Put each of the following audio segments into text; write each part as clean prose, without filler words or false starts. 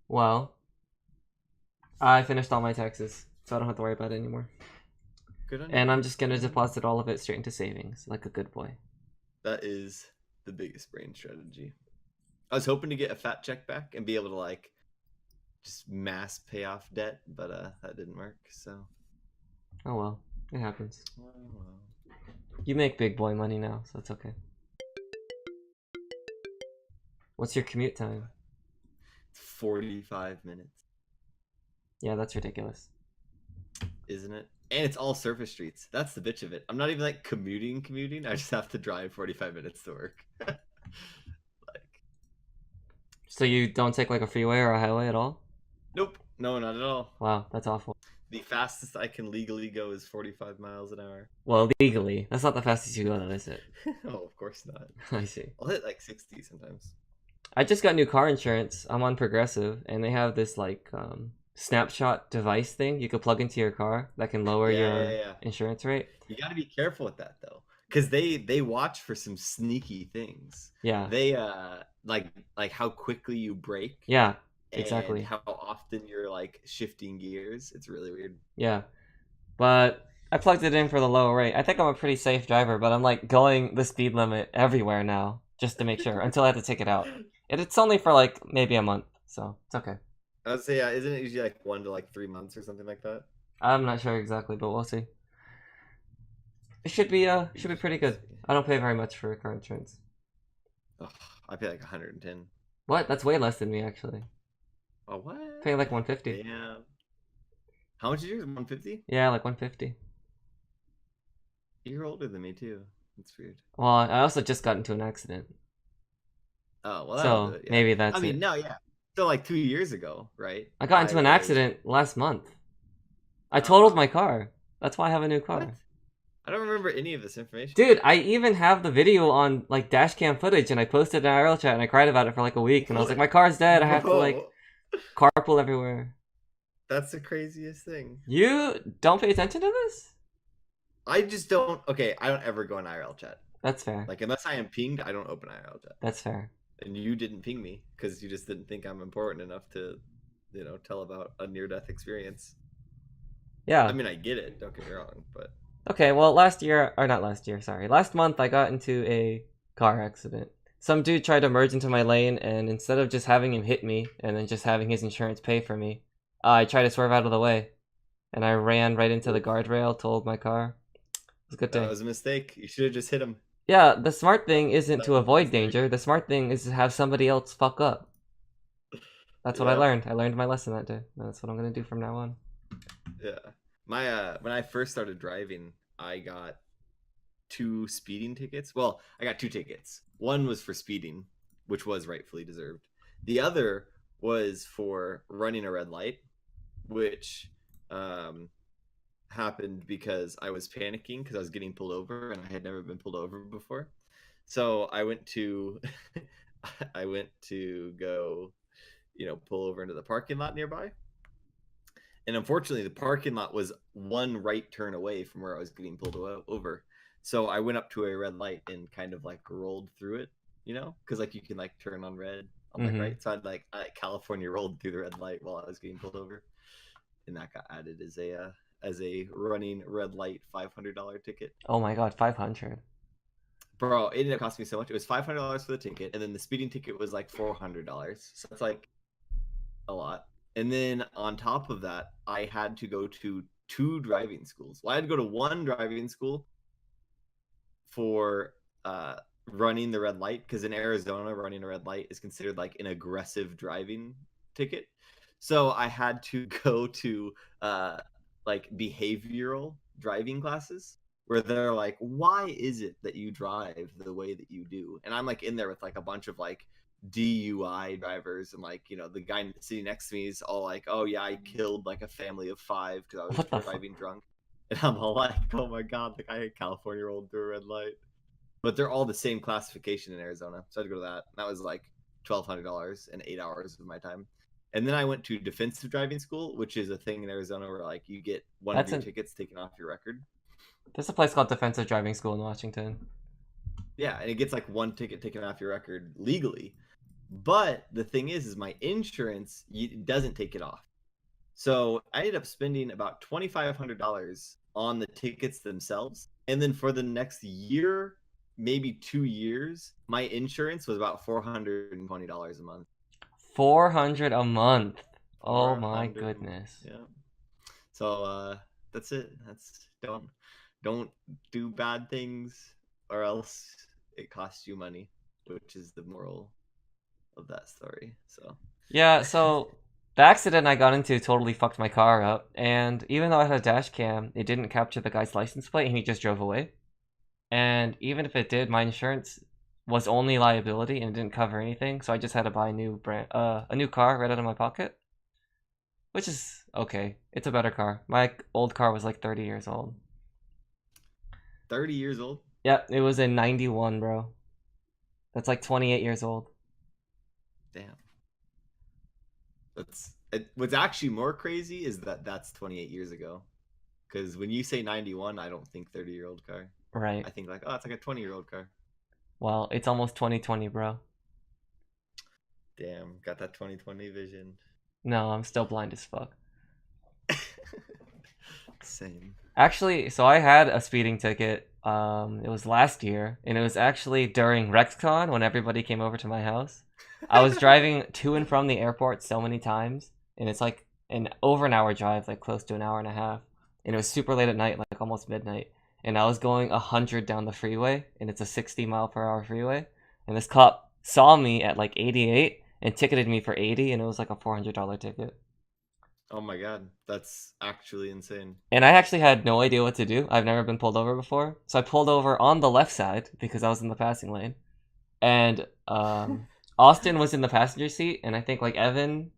Well, I finished all my taxes, so I don't have to worry about it anymore. Good on And you. I'm just gonna deposit all of it straight into savings, like a good boy. That is the biggest brain strategy. I was hoping to get a fat check back and be able to like just mass pay off debt, but that didn't work. So, Oh well, it happens. well. You make big boy money now, so it's okay. What's your commute time? 45 minutes, Yeah, that's ridiculous. isn't it? And it's all surface streets. That's the bitch of it. I'm not even like commuting. I just have to drive 45 minutes to work. Like, So you don't take like a freeway or a highway at all? nope, no, not at all. Wow, that's awful. The fastest I can legally go is 45 miles an hour. Well, legally, that's not the fastest you go, though, is it? Oh, of course not. I see. I'll hit like 60 sometimes. I just got new car insurance. I'm on Progressive, and they have this like snapshot device thing you could plug into your car that can lower your Yeah. insurance rate. You got to be careful with that though, because they watch for some sneaky things. Yeah, They like how quickly you brake yeah, and exactly. how often you're like shifting gears. It's really weird. Yeah, but I plugged it in for the low rate. I think I'm a pretty safe driver, but I'm like going the speed limit everywhere now just to make sure until I have to take it out. And it's only for like maybe a month, so it's okay. I would say, isn't it usually like 1 to like 3 months or something like that? I'm not sure exactly, but we'll see. It should be pretty good. See. I don't pay very much for car insurance. Oh, I pay like 110. What? That's way less than me actually. Oh, what? Paying like 150. Damn. How much is yours? 150? Yeah, like 150. You're older than me too. That's weird. Well, I also just got into an accident, Oh, well, that'll do so it. Yeah. maybe I that's mean, it. no, yeah. So like 2 years ago, right? I got I into an was. accident last month. I Oh totaled my wow. car. That's why I have a new What? car. I don't remember any of this information. Dude, I even have the video on like dash cam footage, and I posted it in IRL chat, and I cried about it for like a week. And I was like, What? my car's dead. I have to like Bro, carpool everywhere. that's the craziest thing. You don't pay attention to this? I just don't. Okay, I don't ever go in IRL chat. That's fair. Like unless I am pinged, I don't open IRL chat. That's fair. And you didn't ping me because you just didn't think I'm important enough to, tell about a near-death experience. I Yeah. mean, I get it. Don't get me wrong, but Okay, well, last year, or not last year, sorry. Last month, I got into a car accident. Some dude tried to merge into my lane, and instead of just having him hit me and then just having his insurance pay for me, I tried to swerve out of the way. And I ran right into the guardrail, totaled my car. It was a good that day. was a mistake. You should have just hit him. Yeah, the smart thing isn't That to was a avoid mistake. danger. The smart thing is to have somebody else fuck up. That's what I Yep. learned. I learned my lesson that day. That's what I'm gonna do from now on. Yeah. My when I first started driving, I got two speeding tickets. Well, I got two tickets. One was for speeding, which was rightfully deserved. The other was for running a red light, which um, happened because I was panicking because I was getting pulled over and I had never been pulled over before. So I went to I went to go, pull over into the parking lot nearby. And unfortunately, the parking lot was one right turn away from where I was getting pulled over. So I went up to a red light and kind of like rolled through it, because like you can like turn on red on like Mm-hmm. right. So I California rolled through the red light while I was getting pulled over, and that got added as a running red light $500 ticket. Oh my god, 500. Bro, it ended up costing me so much. It was $500 for the ticket, and then the speeding ticket was like $400. So it's like a lot. And then on top of that, I had to go to two driving schools. Well, I had to go to one driving school for running the red light, because in Arizona, running a red light is considered like an aggressive driving ticket. So I had to go to like behavioral driving classes where they're like, why is it that you drive the way that you do? And I'm like in there with like a bunch of like DUI drivers, and like, the guy sitting next to me is all like, oh yeah, I killed like a family of 5 because I was What the fuck? driving drunk. And I'm all like, oh my god, like I had California rolled through a red light. But they're all the same classification in Arizona, so I had to go to that. That was like $1,200 and 8 hours of my time. And then I went to defensive driving school, which is a thing in Arizona where like you get one of That's your an tickets taken off your record. There's a place called Defensive Driving School in Washington. Yeah, and it gets like one ticket taken off your record legally, But the thing is my insurance doesn't take it off. So I ended up spending about $2,500 on the tickets themselves. And then for the next year, maybe 2 years, my insurance was about $420 a month. 400 a month. Oh my 400 a month. goodness. Yeah. So that's it. That's don't do bad things or else it costs you money, which is the moral of that story. So Yeah, so the accident I got into totally fucked my car up, and even though I had a dash cam, it didn't capture the guy's license plate and he just drove away. And even if it did, my insurance was only liability and it didn't cover anything, so I just had to buy a new car right out of my pocket, which is okay. It's a better car. My old car was like 30 years old. 30 years old? Yep, it was in 91, bro. That's like 28 years old. Damn. What's actually more crazy is that that's 28 years ago. Because when you say 91, I don't think 30-year-old car. Right. I think like, oh, it's like a 20-year-old car. Well, it's almost 2020, bro. Damn, got that 2020 vision. No, I'm still blind as fuck. Same. Actually, so I had a speeding ticket. It was last year, and it was actually during RexCon when everybody came over to my house. I was driving to and from the airport so many times, and it's like over an hour drive, like close to an hour and a half. And it was super late at night, like almost midnight. And I was going 100 down the freeway, and it's a 60-mile-per-hour freeway. And this cop saw me at like 88 and ticketed me for 80, and it was like a $400 ticket. Oh my god, that's actually insane. And I actually had no idea what to do. I've never been pulled over before. So I pulled over on the left side because I was in the passing lane. And Austin was in the passenger seat, and I think like Evan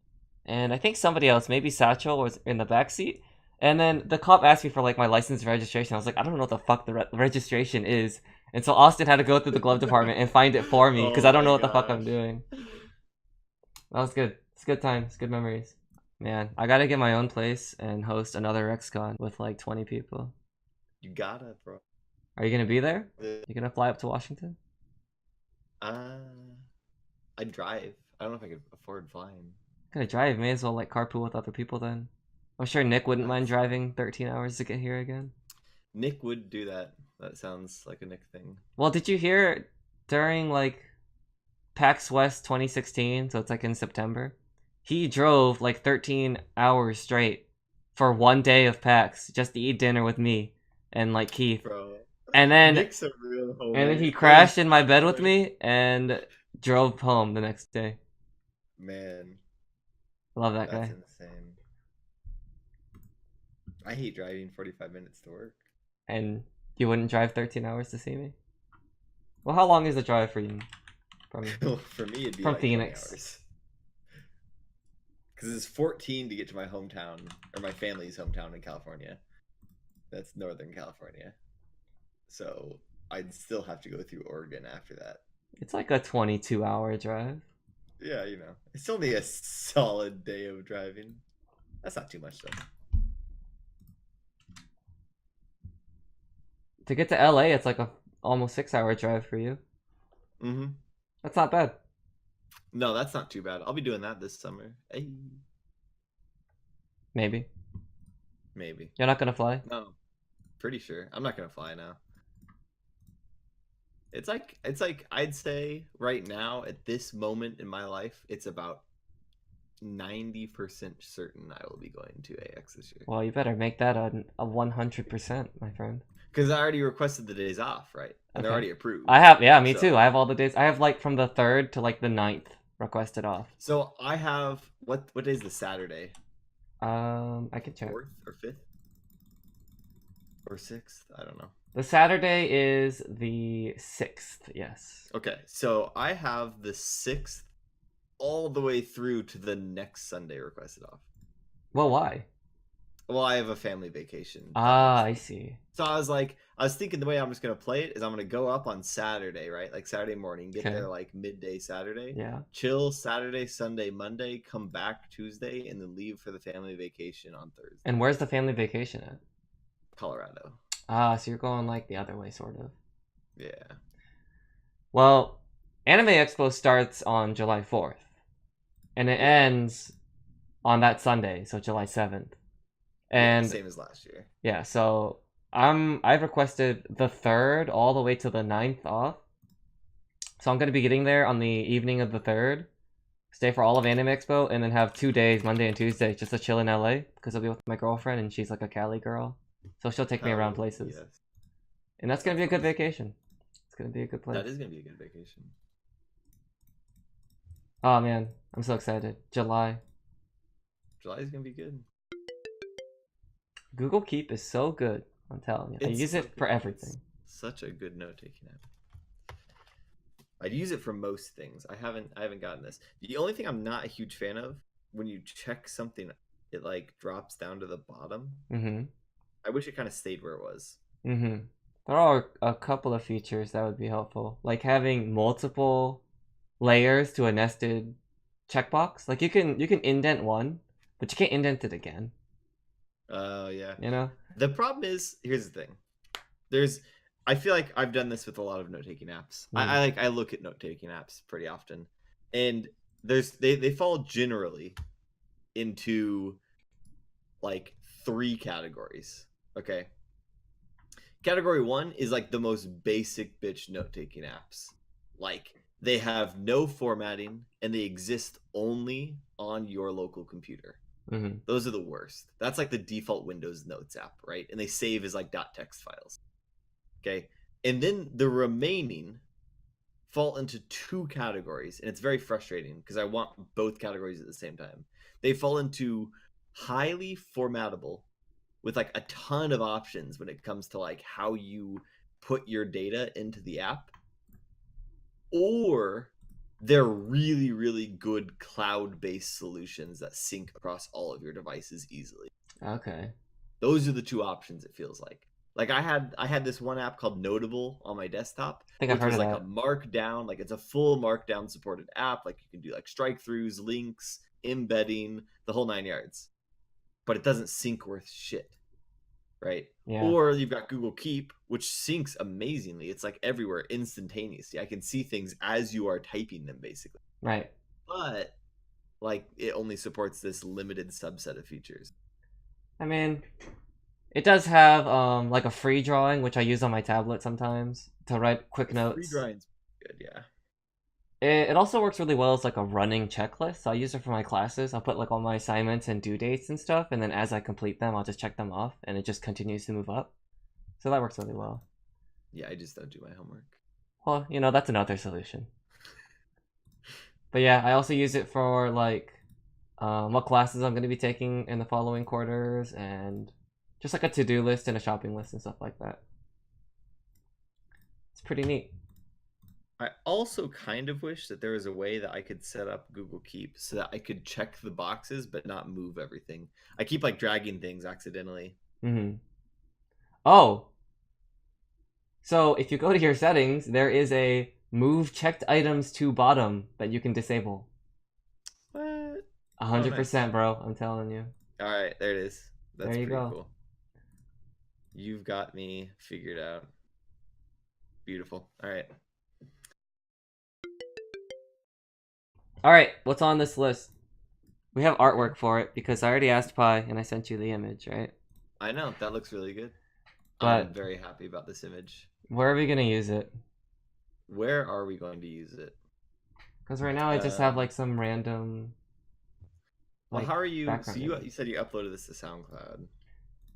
and I think somebody else, maybe Satchel, was in the back seat. And then the cop asked me for like my license and registration. I was like, I don't know what the fuck the registration is. And so Austin had to go through the glove department and find it for me because I don't know what the fuck I'm doing. That was good. It's good times, good memories. Man, I gotta get my own place and host another RexCon with like 20 people. You gotta, bro. Are you gonna be there? You gonna fly up to Washington? I drive. I don't know if I could afford flying. Gonna drive, may as well like carpool with other people then. I'm sure Nick wouldn't mind driving 13 hours to get here again. Nick would do that. That sounds like a Nick thing. Well, did you hear during like PAX West 2016, so it's like in September, he drove like 13 hours straight for one day of PAX just to eat dinner with me and like Keith. Bro. And then Nick's a real homie. And then he crashed in my bed with me and drove home the next day. Man. Love that That's guy. insane. I hate driving 45 minutes to work. And you wouldn't drive 13 hours to see me? Well, how long is the drive for you? For me, it'd be from like Phoenix. 20 hours. Because it's 14 to get to my hometown, or my family's hometown in California. That's Northern California. So I'd still have to go through Oregon after that. It's like a 22-hour drive. Yeah, you know. It's only a solid day of driving. That's not too much, though. To get to LA, it's like a almost 6-hour drive for you. Mm-hmm. That's not bad. No, that's not too bad. I'll be doing that this summer. Hey. Maybe. Maybe. You're not gonna fly? No. Pretty sure. I'm not gonna fly now. It's like I'd say right now at this moment in my life, it's about 90% certain I will be going to AX this year. Well, you better make that a 100%, my friend. Because I already requested the days off, right? And they're already approved. I have, yeah, me too. I have all the days. I have like from the 3rd to like the 9th requested off. So I have what day is the Saturday? I can check. 4th or 5th or 6th? I don't know. The Saturday is the 6th, yes. Okay, so I have the 6th all the way through to the next Sunday requested off. Well, why? Well, I have a family vacation. Ah, I see. So I was thinking the way I'm just going to play it is I'm going to go up on Saturday, right? Like Saturday morning, get there like midday Saturday. Yeah. Chill Saturday, Sunday, Monday, come back Tuesday, and then leave for the family vacation on Thursday. And where's the family vacation at? Colorado. Ah, so you're going like the other way, sort of. Yeah. Well, Anime Expo starts on July 4th, and it ends on that Sunday, so July 7th. Yeah, And same as last year. yeah, so I've requested the 3rd all the way to the 9th off. So I'm gonna be getting there on the evening of the 3rd, stay for all of Anime Expo, and then have 2 days, Monday and Tuesday, just to chill in LA because I'll be with my girlfriend and she's like a Cali girl, so she'll take me around Hell places, yes. and that's gonna be a That's good awesome. vacation. It's gonna be a good place. That is gonna be a good vacation. Oh man, I'm so excited. July. July is gonna be good. Google Keep is so good. I'm telling you, I It's use so it for good. everything. It's such a good note-taking app. I'd use it for most things. I haven't gotten this. The only thing I'm not a huge fan of, when you check something, it like drops down to the bottom. Mm-hmm. I wish it kind of stayed where it was. Mm-hmm. There are a couple of features that would be helpful, like having multiple layers to a nested checkbox. Like you can indent one, but you can't indent it again. Oh yeah. You know? The problem is, here's the thing. I feel like I've done this with a lot of note-taking apps. I look at note-taking apps pretty often, and they fall generally into like 3 categories. Okay. Category 1 is like the most basic bitch note-taking apps. Like they have no formatting and they exist only on your local computer. Mm-hmm. Those are the worst. That's like the default Windows Notes app, right? And they save as like .text files. Okay. And then the remaining fall into 2 categories, and it's very frustrating because I want both categories at the same time. They fall into highly formatable with like a ton of options when it comes to like how you put your data into the app, or they're really, really good cloud-based solutions that sync across all of your devices easily. Okay. Those are the 2 options, it feels like. Like I had this one app called Notable on my desktop, I think I've which heard was of like a that. markdown, like it's a full markdown supported app. Like you can do like strike throughs, links, embedding, the whole 9 yards. But it doesn't sync worth shit, right? Yeah. Or you've got Google Keep, which syncs amazingly. It's like everywhere instantaneously. I can see things as you are typing them, basically. Right. But like it only supports this limited subset of features. I mean, it does have like a free drawing, which I use on my tablet sometimes to write quick The free notes. drawing's good, yeah. It also works really well as like a running checklist. So I use it for my classes. I'll put like all my assignments and due dates and stuff, and then as I complete them, I'll just check them off, and it just continues to move up. So that works really well. Yeah, I just don't do my homework. Well, that's another solution. But yeah, I also use it for like what classes I'm going to be taking in the following quarters, and just like a to-do list and a shopping list and stuff like that. It's pretty neat. I also kind of wish that there was a way that I could set up Google Keep so that I could check the boxes but not move everything. I keep like dragging things accidentally. Mm-hmm. Oh, so if you go to your settings, there is a move checked items to bottom that you can disable. What? Oh, nice. 100%, bro. I'm telling you. All right, there it is. There That's you pretty go. cool. You've got me figured out. Beautiful. All right. All right, what's on this list? We have artwork for it because I already asked Pi and I sent you the image, right? I know that looks really good. I'm But very happy about this image. where are we gonna use it? Where are we going to use it? Because right now I just have like some random Well, like how are you? So background you image. said you uploaded this to SoundCloud.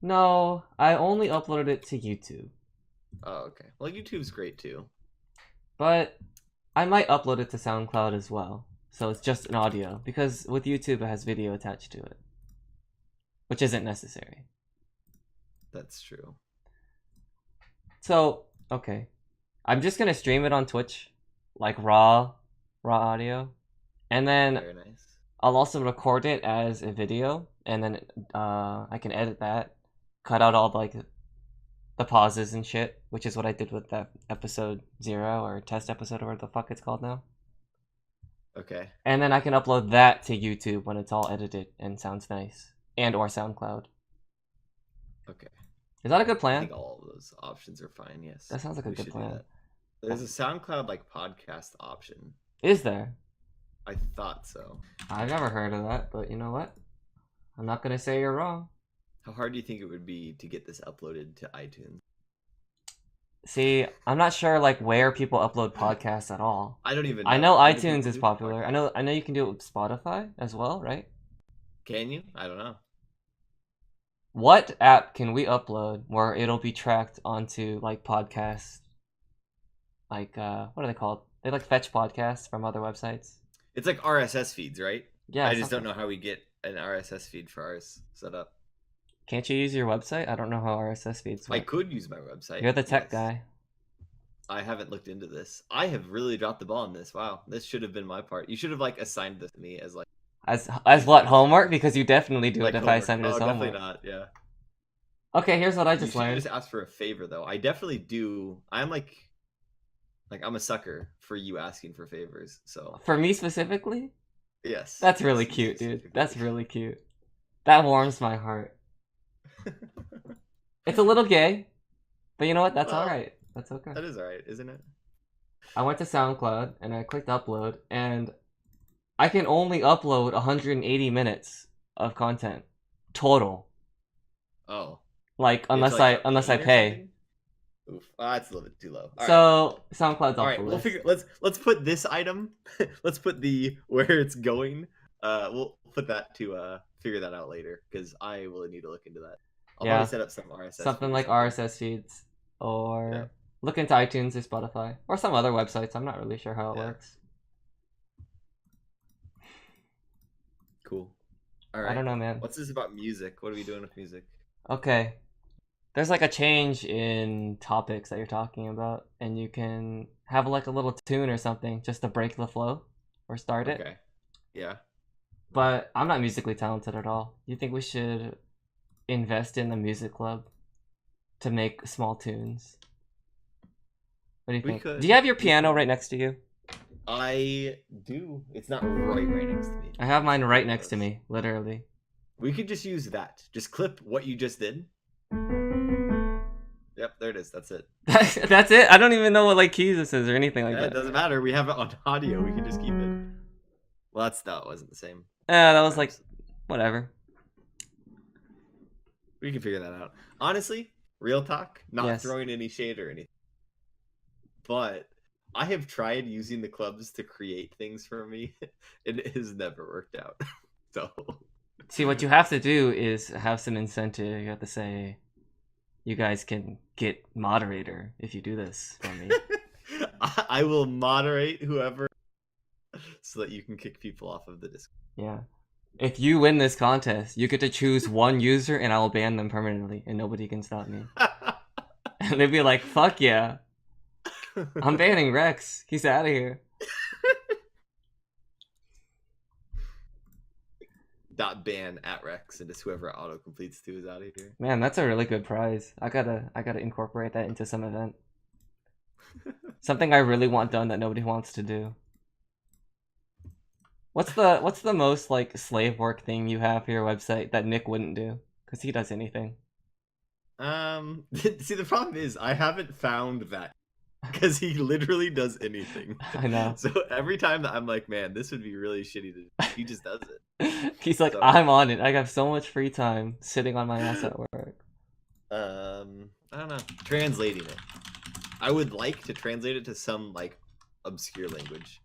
No, I only uploaded it to YouTube. Oh, okay. Well, YouTube's great too. But I might upload it to SoundCloud as well. So it's just an audio because with YouTube it has video attached to it, which isn't necessary. That's true. So, okay. I'm just going to stream it on Twitch like raw audio. And then Very nice. I'll also record it as a video, and then I can edit that, cut out all like the pauses and shit, which is what I did with that episode 0 or test episode or whatever the fuck it's called now. Okay. And then I can upload that to YouTube when it's all edited and sounds nice, and or SoundCloud. Okay. Is that a good I plan? think all of those options are fine. Yes. That sounds like a We good should do plan. that. There's a SoundCloud like podcast option. Is there? I thought so. I've never heard of that, but you know what? I'm not gonna say you're wrong. How hard do you think it would be to get this uploaded to iTunes? See, I'm not sure like where people upload podcasts at all. I don't even know. I know How do iTunes people is do popular. podcasts? I know you can do it with Spotify as well, right? Can you? I don't know. What app can we upload where it'll be tracked onto like podcasts? Like what are they called? They like fetch podcasts from other websites. It's like RSS feeds, right? Yeah, I just don't something. know how we get an RSS feed for ours set up. Can't you use your website? I don't know how RSS feeds I work. could use my website. You're the tech yes. guy. I haven't looked into this. I have really dropped the ball on this. Wow, this should have been my part. You should have like assigned this to me as like As what, homework? Because you definitely do like it if I homework. send it as Definitely homework. not. Yeah. Okay, here's what I You just should learned. just ask for a favor though. I definitely do. I'm like I'm a sucker for you asking for favors. So For me specifically? yes, That's yes, really you cute, dude. specifically. That's really cute. That warms my heart. It's a little gay, but you know what? That's Well, alright. That's okay. that is alright, isn't it? I went to SoundCloud and I clicked upload, and I can only upload 180 minutes of content total. Oh, Like you have to, unless like, I pay or pay. something? Oof, that's a little bit too low. All right. So SoundCloud's All off right, the we'll list. figure. Let's put this item. Let's put the where it's going. We'll put that to figure that out later because I will need to look into that. I'll Yeah, probably set up some RSS. something feed or like something. RSS feeds, Yeah, or look into iTunes or Spotify or some other websites. I'm not really sure how it yeah, works. cool. All I right. don't know, man. What's this about music? What are we doing with music? Okay, there's like a change in topics that you're talking about, and you can have like a little tune or something just to break the flow or start it. Okay. Yeah. But I'm not musically talented at all. You think we should invest in the music club to make small tunes? What do you We think? could. Do you have your We piano could. right next to you? I do. It's not right next to me. I have mine right It next to does. me, literally. We could just use that. Just clip what you just did. Yep, there it is. That's it. That's it? I don't even know what like keys this is or anything like Yeah, it that. doesn't matter. We have it on audio. We can just keep it. Well, that wasn't the same. Yeah, that was like whatever. We can figure that out. Honestly, real talk, not Yes. throwing any shade or anything. But I have tried using the clubs to create things for me, and it has never worked out. So See, what you have to do is have some incentive. You have to say, you guys can get moderator if you do this for me. I will moderate whoever so that you can kick people off of the Discord. Yeah. If you win this contest, you get to choose one user and I will ban them permanently and nobody can stop me. And they'd be like, fuck yeah. I'm banning Rex. He's out of here. .ban at Rex and just whoever auto completes to is out of here. Man, that's a really good prize. I gotta incorporate that into some event. Something I really want done that nobody wants to do. What's the most like slave work thing you have for your website that Nick wouldn't do? Because he does anything. See, the problem is I haven't found that because he literally does anything. I know. So every time that I'm like, man, this would be really shitty to do, he just does it. He's like, So- I'm on it. I have so much free time sitting on my ass at work. I don't know. Translating it. I would like to translate it to some like obscure language.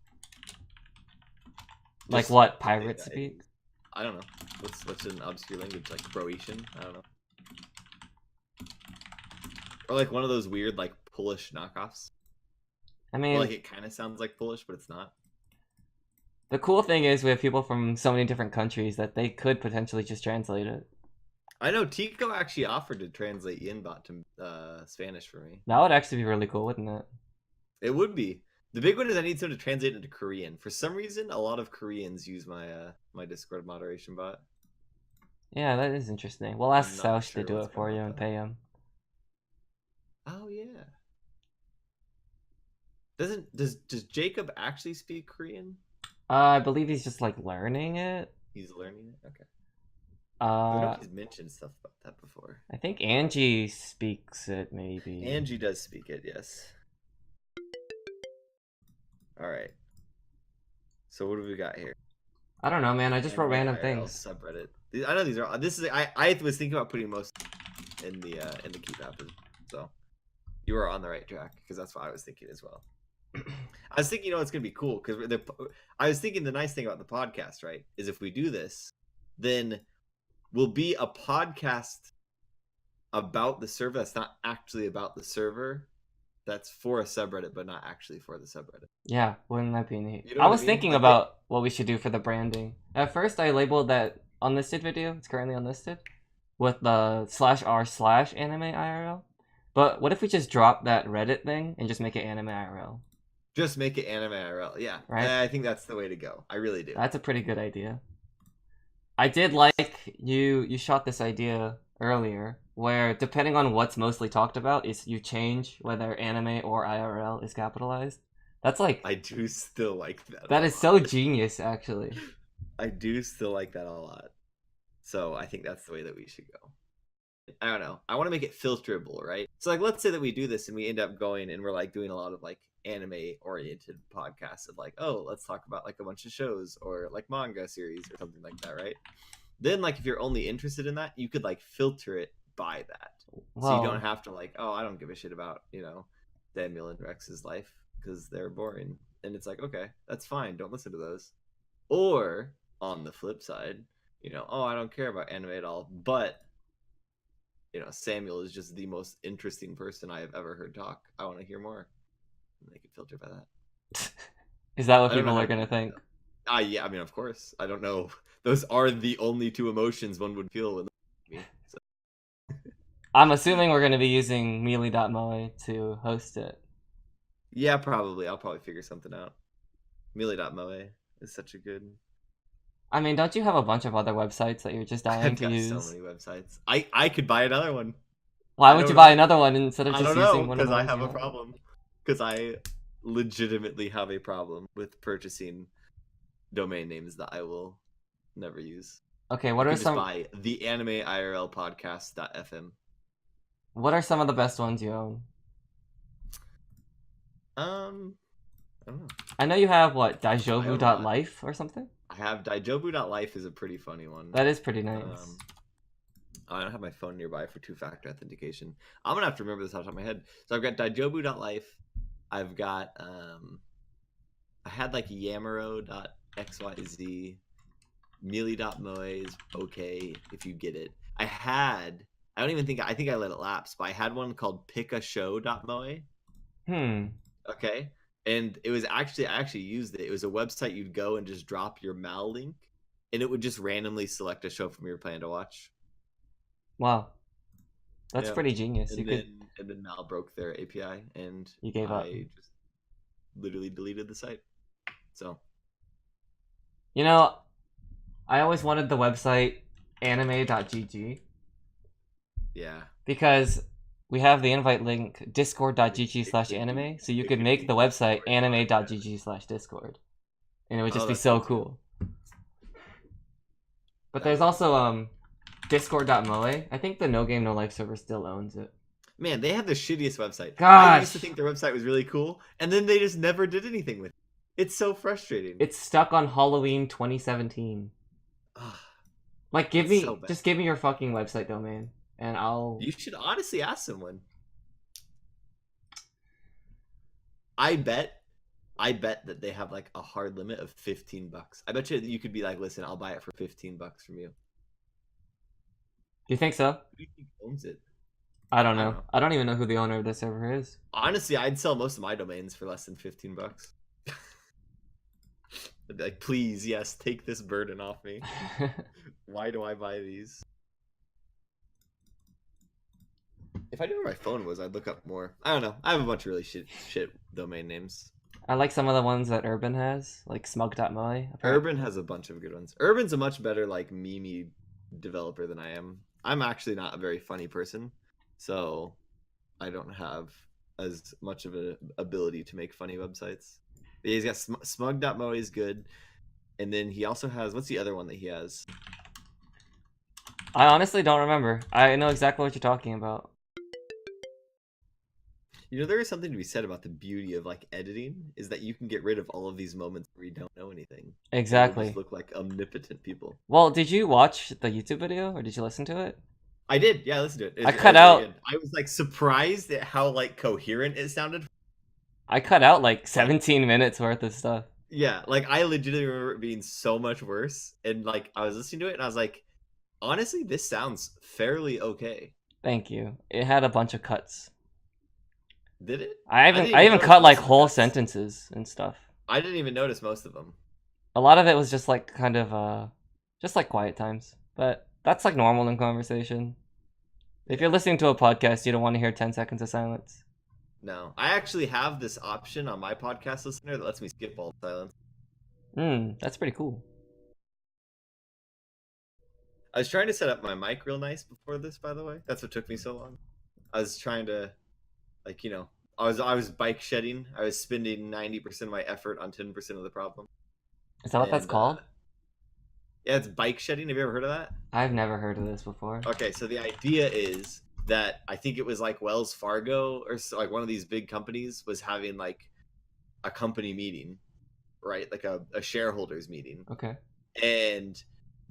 Like Just what? to say Pirates that speak? I don't know. What's an obscure language like Croatian? I don't know. Or like one of those weird like Polish knockoffs. I Or, mean, like it kind of sounds like Polish, but it's not. the cool thing is we have people from so many different countries that they could potentially just translate it. I know Tico actually offered to translate Yinbot to Spanish for me. That would actually be really cool, wouldn't it? It would be. The big one is I need someone to translate it into Korean. For some reason, a lot of Koreans use my my Discord moderation bot. Yeah, that is interesting. We'll ask I'm not Saush sure to do what's it for going you on and with pay him. Oh yeah. Does Jacob actually speak Korean? I believe he's just like learning it. He's learning it. Okay. I know Uh, he's mentioned stuff about that before. I think Angie speaks it maybe. Angie does speak it. Yes. All right. So what do we got here? I don't know, man. I just wrote Anime random IRL things. subreddit. I know these are. This is. I was thinking about putting most in the keep app. So you were on the right track because that's what I was thinking as well. I was thinking, it's gonna be cool because I was thinking the nice thing about the podcast, right, is if we do this, then we'll be a podcast about the server that's not actually about the server, that's for a subreddit but not actually for the subreddit. Yeah, wouldn't that be neat? You know I what was I mean? thinking Like about what we should do for the branding. At first, I labeled that unlisted video. It's currently unlisted with the /r/anime IRL. But what if we just drop that Reddit thing and just make it anime IRL? just make it anime IRL. Yeah, Right? I think that's the way to go. I really do. That's a pretty good idea. I did like you shot this idea earlier where depending on what's mostly talked about is you change whether anime or IRL is capitalized. That's like I do still like that. that is so genius actually. I do still like that a lot. So I think that's the way that we should go. I don't know. I want to make it filterable, right? So like let's say that we do this and we end up going and we're like doing a lot of like anime oriented podcasts of like, oh, let's talk about like a bunch of shows or like manga series or something like that, right? Then like if you're only interested in that, you could like filter it by that. So you don't have to like, oh, I don't give a shit about, Samuel and Rex's life because they're boring. And it's like, okay, that's fine. Don't listen to those. Or on the flip side, oh, I don't care about anime at all, but Samuel is just the most interesting person I have ever heard talk. I want to hear more. And they can filter by that. Is that what people are gonna think? Yeah, I mean, of course. I don't know. Those are the only two emotions one would feel when me. So. I'm assuming we're gonna be using melee.moe to host it. Yeah, probably. I'll probably figure something out. Melee.moe is such a good. I mean, don't you have a bunch of other websites that you're just dying to use? So many websites. I could buy another one. Why would you buy another one instead of just using one of them? Because I have a own? problem. Because I legitimately have a problem with purchasing domain names that I will never use. Okay, what are some? Just buy the anime IRL podcast.fm. What are some of the best ones you own? I don't know. I know you have what, Daijobu.life or something? I have Daijobu.life is a pretty funny one. That is pretty nice. I don't have my phone nearby for two-factor authentication. I'm gonna have to remember this off the top of my head. So I've got Daijobu.life. I've got I had like Yamaro.xyz. Mealy.moe is okay if you get it. I think I let it lapse, but I had one called pickashow.moe. Okay. And it was I actually used it. It was a website you'd go and just drop your Mal link, and it would just randomly select a show from your plan to watch. Wow. That's pretty genius. And then Mal broke their API, and you gave up. I just literally deleted the site. So. I always wanted the website anime.gg. Yeah. Because we have the invite link discord.gg/anime, so you could make the website anime.gg/discord. And it would just be so cool. But there's also discord.moe. I think the No Game No Life server still owns it. Man, they have the shittiest website. Gosh. I used to think their website was really cool, and then they just never did anything with it. It's so frustrating. It's stuck on Halloween 2017. Like, give me your fucking website domain, and I'll. You should honestly ask someone. I bet that they have like a hard limit of $15. I bet you could be like, listen, I'll buy it for $15 from you. Do you think so? Who do you think owns it? I don't know. I don't even know who the owner of the server is. Honestly, I'd sell most of my domains for less than $15. I'd be like, please, yes, take this burden off me. Why do I buy these? If I knew where my phone was, I'd look up more. I don't know. I have a bunch of really shit domain names. I like some of the ones that Urban has, like smug.moe. Urban has a bunch of good ones. Urban's a much better like meme developer than I am. I'm actually not a very funny person, so I don't have as much of an ability to make funny websites. But he's got smug.moe is good, and then he also has, what's the other one that he has? I honestly don't remember. I know exactly what you're talking about. You know, there is something to be said about the beauty of like editing, is that you can get rid of all of these moments where you don't know anything. And we'll just Exactly. look like omnipotent people. Well, did you watch the YouTube video or did you listen to it? I did, yeah, listen to it. I It cut was really out good. I was like surprised at how like coherent it sounded. I cut out like Like, 17 minutes worth of stuff. yeah, like I legitimately remember it being so much worse. And like I was listening to it and I was like, honestly, this sounds fairly okay. Thank you. It had a bunch of cuts. Did it? I didn't even notice cut like most of the whole cuts. sentences and stuff. I didn't even notice most of them. A lot of it was just like kind of just like quiet times. But that's like normal in conversation. If you're listening to a podcast, you don't want to hear 10 seconds of silence. No, I actually have this option on my podcast listener that lets me skip all silence. That's pretty cool. I was trying to set up my mic real nice before this, by the way. That's what took me so long. I was trying to, like, you know, I was bike shedding. I was spending 90% of my effort on 10% of the problem. Is that what that's And, called? Yeah, it's bike shedding. Have you ever heard of that? I've never heard of this before. Okay, so the idea is that I think it was like Wells Fargo or like one of these big companies was having like a company meeting, right? Like a shareholders meeting. Okay. And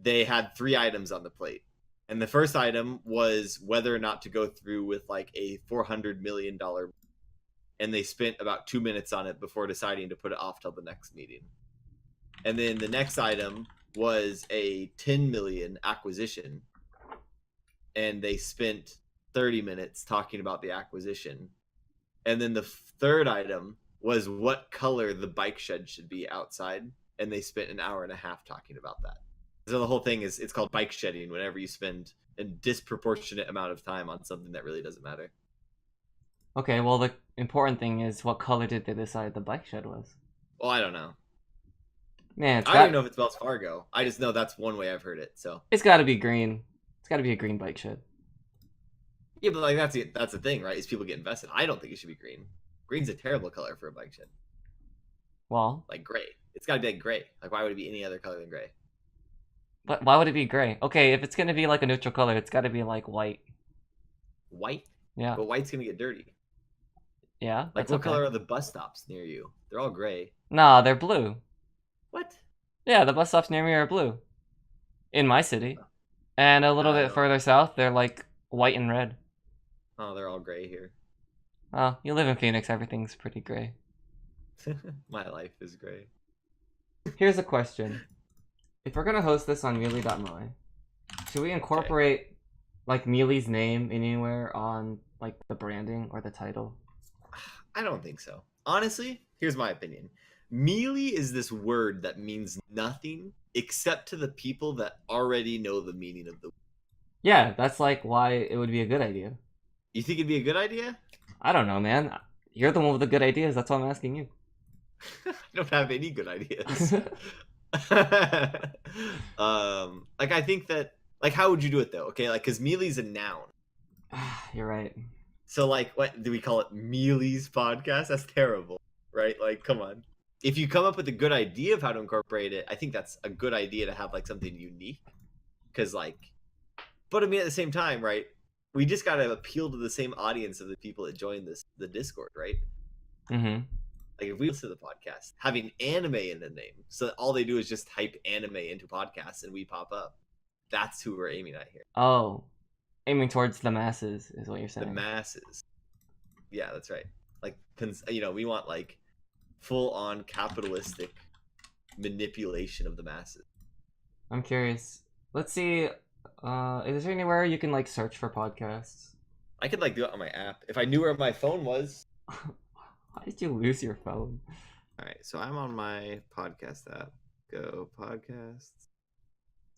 they had 3 items on the plate. And the first item was whether or not to go through with like a $400 million. And they spent about 2 minutes on it before deciding to put it off till the next meeting. And then the next item was a 10 million acquisition. And they spent 30 minutes talking about the acquisition. And then the third item was what color the bike shed should be outside. And they spent an hour and a half talking about that. So the whole thing is, it's called bike shedding whenever you spend a disproportionate amount of time on something that really doesn't matter. Okay, well, the important thing is what color did they decide the bike shed was? Well, I don't know. Man, I don't even know if it's Wells Fargo. I just know that's one way I've heard it. So it's got to be green. It's got to be a green bike shed. yeah, but like that's the thing, right? Is people get invested. I don't think it should be green. Green's a terrible color for a bike shed. Well, Like gray. It's got to be like gray. Like why would it be any other color than gray? but why would it be gray? Okay, if it's gonna be like a neutral color, it's got to be like white. White? Yeah. But white's gonna get dirty. Yeah. Like That's what okay. color are the bus stops near you? They're all gray. Nah, they're blue. What? Yeah, the bus stops near me are blue. In my city. And a little bit further south, they're like white and red. Oh, they're all gray here. Oh, you live in Phoenix, everything's pretty gray. My life is gray. Here's a question. If we're gonna host this on Mealy.my, should we incorporate like Mealy's name anywhere on like the branding or the title? I don't think so. Honestly, here's my opinion. Mealy is this word that means nothing except to the people that already know the meaning of the word. Yeah, that's like why it would be a good idea. You think it'd be a good idea? I don't know, man. You're the one with the good ideas, that's why I'm asking you. I don't have any good ideas. Like I think that, like, how would you do it though? Okay, like, because Mealy's a noun. You're right. So like, what do we call it? Mealy's podcast? That's terrible, right? Like, come on. If you come up with a good idea of how to incorporate it, I think that's a good idea to have like something unique. Because like, but I mean at the same time, right? We just gotta appeal to the same audience of the people that join the Discord, right? Mm-hmm. Like if we listen to the podcast, having anime in the name, so all they do is just type anime into podcasts and we pop up. That's who we're aiming at here. Oh, aiming towards the masses is what you're saying. The masses. Yeah, that's right. Like, you know, we want like full-on capitalistic manipulation of the masses. I'm curious. Let's see. Is there anywhere you can like search for podcasts? I could like do it on my app if I knew where my phone was. Why did you lose your phone? All right, so I'm on my podcast app. Go podcasts.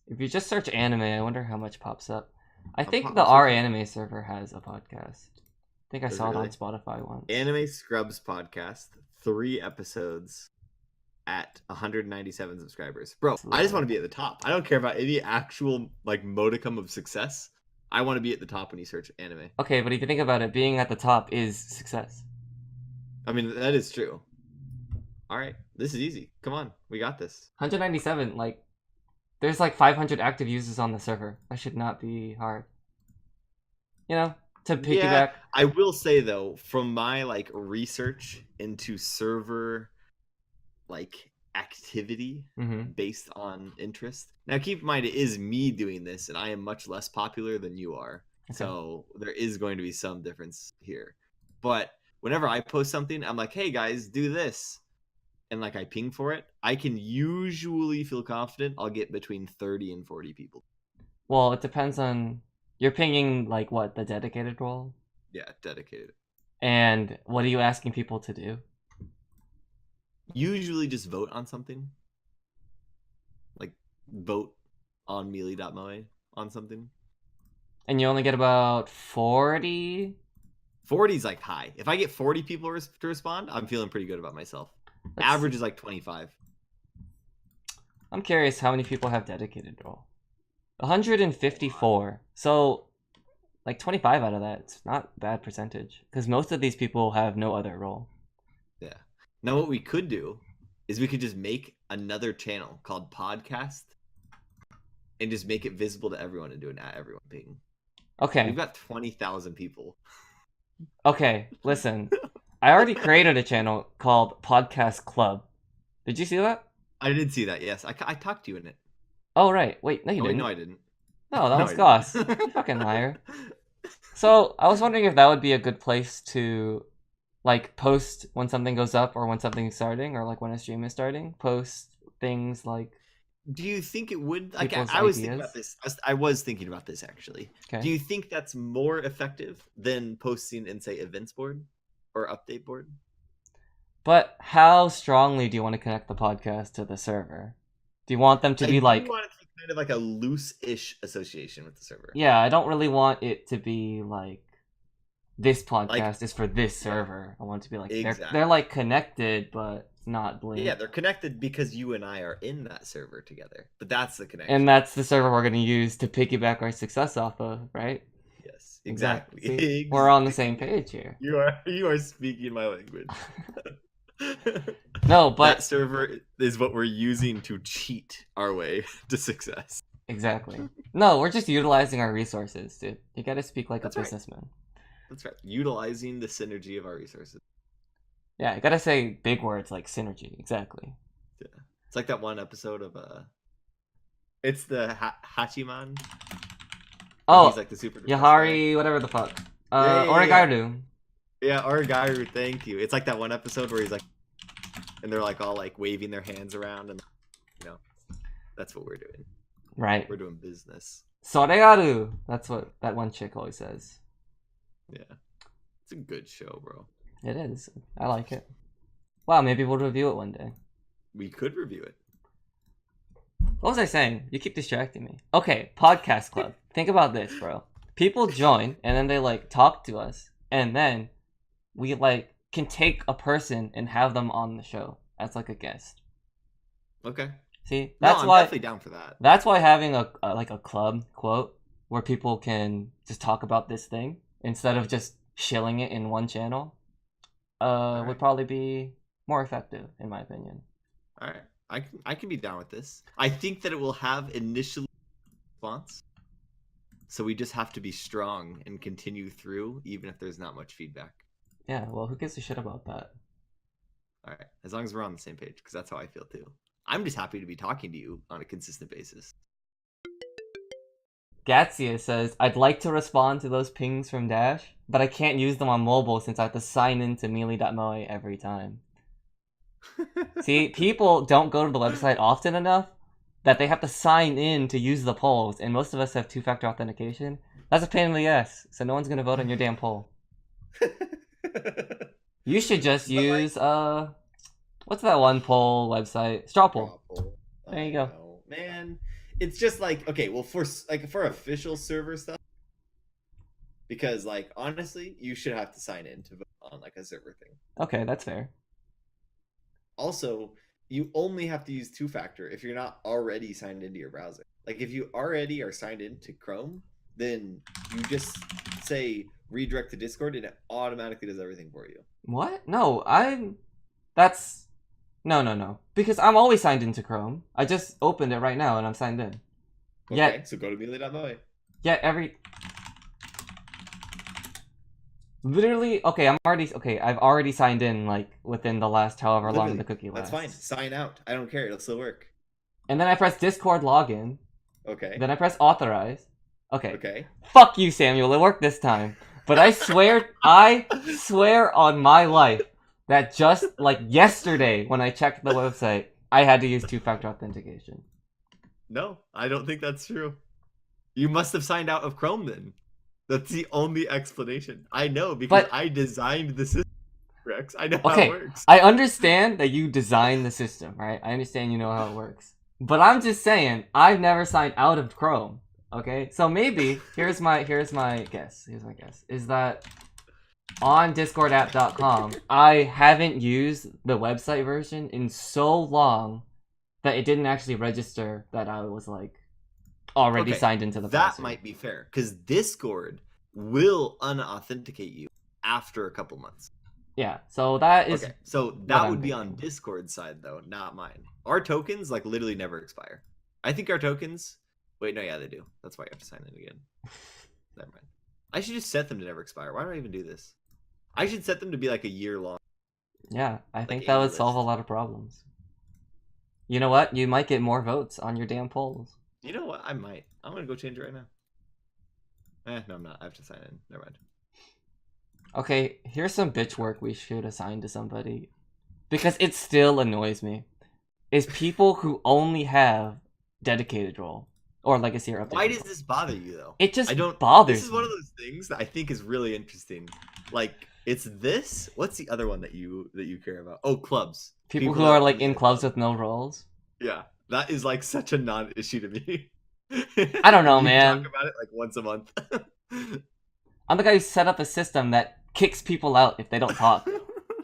If you just search anime, I wonder how much pops up. I think I'm the R searching. Anime server has a podcast. I think I Does saw it it on really? Spotify once. Anime Scrubs podcast, 3 episodes at 197 subscribers. Bro, I just want to be at the top. I don't care about any actual like modicum of success. I want to be at the top when you search anime. Okay, but if you think about it, being at the top is success. I mean, that is true. All right, this is easy. Come on, we got this. 197, like, there's like 500 active users on the server. That should not be hard. You know, To Yeah, piggyback, I will say though, from my like research into server like activity mm-hmm. based on interest. Now keep in mind it is me doing this and I am much less popular than you are. Okay. So there is going to be some difference here. But whenever I post something, I'm like, "Hey guys, do this." And like I ping for it, I can usually feel confident I'll get between 30 and 40 people. Well, it depends on you're pinging like what the dedicated role, Yeah, dedicated. and what are you asking people to do? Usually just vote on something. Like vote on melee.moe on something. And you only get about 40. 40 is like high. If I get 40 people to respond, I'm feeling pretty good about myself. Average is like 25. I'm curious how many people have dedicated role. 154. So, like 25 out of that, it's not a bad percentage. Because most of these people have no other role. Yeah. Now what we could do is we could just make another channel called Podcast and just make it visible to everyone and do an at everyone ping. Okay. We've got 20,000 people. Okay, listen. I already created a channel called Podcast Club. Did you see that? I did see that, yes. I talked to you in it. Oh, right. Wait, no, you Wait, didn't. no, I didn't. No, that No, was I Goss. didn't. You fucking liar. So, I was wondering if that would be a good place to, like, post when something goes up or when something's starting or, like, when a stream is starting. Post things like... Do you think it would? Like, People's I was thinking ideas? about this. I was thinking about this, actually. Okay. Do you think that's more effective than posting in, say, events board or update board? But how strongly do you want to connect the podcast to the server? Do you want them to be like... I want it to be kind of like a loose-ish association with the server. Yeah, I don't really want it to be like... This podcast is for this server. I want it to be like... Exactly. They're like connected, but not linked. Yeah, they're connected because you and I are in that server together. But that's the connection. And that's the server we're going to use to piggyback our success off of, right? Yes, exactly. See, we're on the same page here. You are speaking my language. No, but that server is what we're using to cheat our way to success. Exactly. No, we're just utilizing our resources, dude. You got to speak like That's a right. businessman. That's right. Utilizing the synergy of our resources. Yeah, you got to say big words like synergy. Exactly. Yeah. It's like that one episode of it's the Hachiman. Oh, he's like the super Yahari, whatever the fuck. Yeah. Origaru. Yeah, Origaru, thank you. It's like that one episode where he's like, and they're like all like waving their hands around, and you know, that's what we're doing. Right. We're doing business. Soregaru. That's what that one chick always says. Yeah. It's a good show, bro. It is. I like it. Wow, maybe we'll review it one day. We could review it. What was I saying? You keep distracting me. Okay, podcast club. Think about this, bro. People join, and then they, like, talk to us, and then we, like, can take a person and have them on the show as, like, a guest. Okay. See? That's I'm why, definitely down for that. That's why having a club quote where people can just talk about this thing instead of just shilling it in one channel would probably be more effective, in my opinion. All right. I can be down with this. I think that it will have initial response. So we just have to be strong and continue through, even if there's not much feedback. Yeah, well, who gives a shit about that? All right. As long as we're on the same page, because that's how I feel too. I'm just happy to be talking to you on a consistent basis. Gatsia says, I'd like to respond to those pings from Dash, but I can't use them on mobile since I have to sign into melee.moe every time. See, people don't go to the website often enough that they have to sign in to use the polls, and most of us have two-factor authentication. That's a pain in the ass, so no one's gonna vote on your damn poll. You should just use, what's that one poll website? Straw poll. There you go. Man, it's just like, okay, well, for official server stuff, because, like, honestly, you should have to sign in to vote on, like, a server thing. Okay, that's fair. Also, you only have to use two-factor if you're not already signed into your browser. Like, if you already are signed into Chrome, then you just say redirect to Discord and it automatically does everything for you. What? No, No. Because I'm always signed into Chrome. I just opened it right now and I'm signed in. Okay, so go to melee.moe. Yeah, Literally, okay, I've already signed in, like, within the last however long the Literally, cookie that's fine. lasts. Sign out. I don't care. It'll still work. And then I press Discord login. Okay. Then I press authorize. Okay. Okay. Fuck you, Samuel. It worked this time. But I swear on my life that just like yesterday when I checked the website, I had to use two-factor authentication. No, I don't think that's true. You must have signed out of Chrome then. That's the only explanation. I know because But I designed the system, Rex. I know how it okay, works. I understand that you designed the system, right? I understand you know how it works. But I'm just saying, I've never signed out of Chrome. Okay? So maybe here's my guess. Here's my guess. Is that on discordapp.com, I haven't used the website version in so long that it didn't actually register that I was like already Okay, signed into the that password. might be fair because Discord will unauthenticate you after a couple months. Yeah, so that is Okay, so that I'm would be on thinking. Discord side though, not mine. Our tokens like literally never expire. I think our tokens. Wait, no, yeah, they do. That's why you have to sign in again. Never mind. I should just set them to never expire. Why do I even do this? I should set them to be like a year long. Yeah, I Like think that would A-list. solve a lot of problems. You know what? You might get more votes on your damn polls. You know what? I might. I'm gonna go change it right now. No, I'm not. I have to sign in. Never mind. Okay, here's some bitch work we should assign to somebody. Because it still annoys me. Is people who only have dedicated role or legacy or updated Why does role. this bother you though? It just I don't. bothers This is me. one of those things that I think is really interesting. Like it's this. What's the other one that you care about? Oh, clubs. People who that are like use in the clubs club. with no roles. Yeah, that is like such a non-issue to me. I don't know, You talk man. about it like once a month. I'm the guy who set up a system that kicks people out if they don't talk.